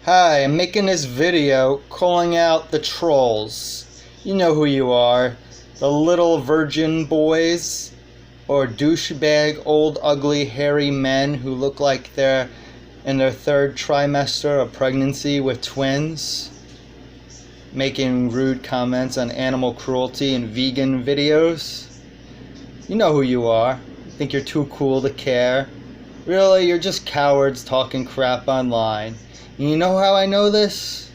Hi, I'm making this video calling out the trolls. You know who you are. The little virgin boys or douchebag old ugly hairy men who look like they're in their third trimester of pregnancy with twins, making rude comments on animal cruelty and vegan videos. You know who you are. Think you're too cool to care. Really, you're just cowards talking crap online. And you know how I know this?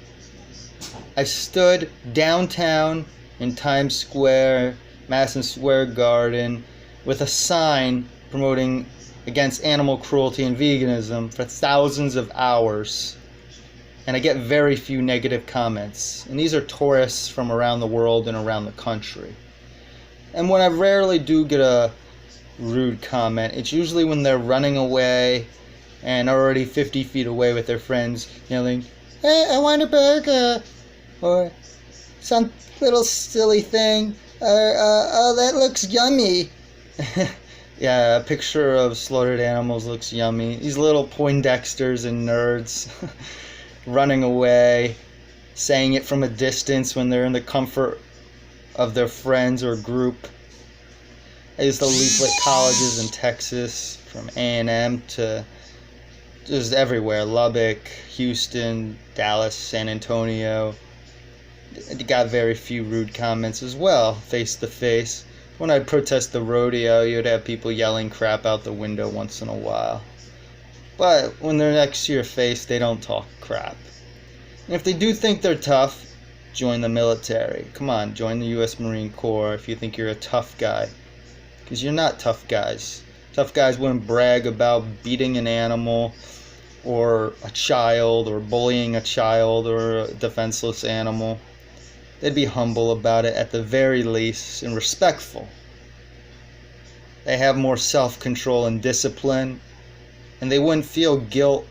I stood downtown in Times Square, Madison Square Garden, with a sign promoting against animal cruelty and veganism for thousands of hours. And I get very few negative comments. And these are tourists from around the world and around the country. And when I rarely do get a rude comment, it's usually when they're running away and already 50 feet away with their friends yelling, "Hey, I want a burger," or some little silly thing, or "Oh, that looks yummy." Yeah, a picture of slaughtered animals looks yummy. These little Poindexters and nerds running away, saying it from a distance when they're in the comfort of their friends or group. I used to leaflet colleges in Texas, from A&M to just everywhere. Lubbock, Houston, Dallas, San Antonio. It got very few rude comments as well, face to face. When I'd protest the rodeo, you'd have people yelling crap out the window once in a while. But when they're next to your face, they don't talk crap. And if they do think they're tough, join the military. Come on, join the US Marine Corps if you think you're a tough guy. Because you're not tough guys. Tough guys wouldn't brag about beating an animal or a child or bullying a child or a defenseless animal. They'd be humble about it at the very least and respectful. They have more self-control and discipline, and they wouldn't feel guilt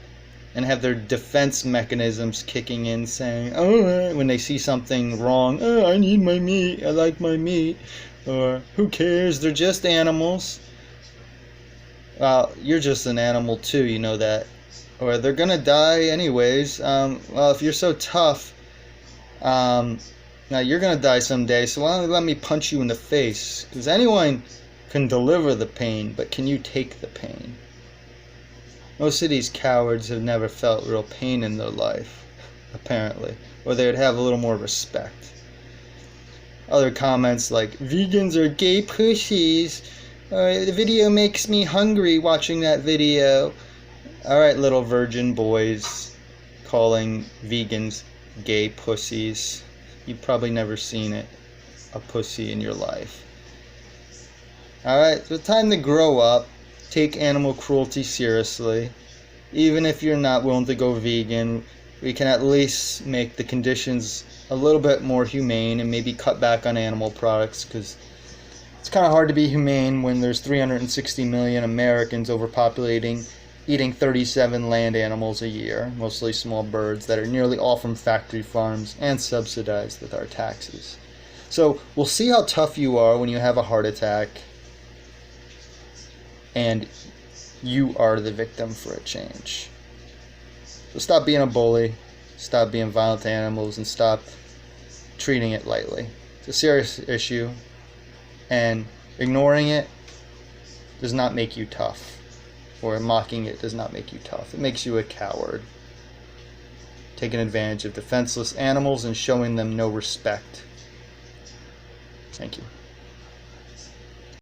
and have their defense mechanisms kicking in saying, "Oh," when they see something wrong, "Oh, I need my meat, I like my meat," or "Who cares, they're just animals." Well, you're just an animal too, you know that. Or they're gonna die anyways. Well, if you're so tough, now you're gonna die someday, so why don't you let me punch you in the face? Because anyone can deliver the pain, but can you take the pain? Most of these cowards have never felt real pain in their life, apparently, or they'd have a little more respect. Other comments like, "Vegans are gay pussies," or "The video makes me hungry watching that video." Alright, little virgin boys calling vegans gay pussies. You've probably never seen a pussy in your life. Alright, it's time to grow up. Take animal cruelty seriously. Even if you're not willing to go vegan, we can at least make the conditions a little bit more humane and maybe cut back on animal products, because it's kind of hard to be humane when there's 360 million Americans overpopulating, eating 37 land animals a year, mostly small birds that are nearly all from factory farms and subsidized with our taxes. So we'll see how tough you are when you have a heart attack and you are the victim for a change. So stop being a bully, stop being violent to animals, and stop treating it lightly. It's a serious issue, and ignoring it does not make you tough. Or mocking it does not make you tough. It makes you a coward. Taking advantage of defenseless animals and showing them no respect. Thank you.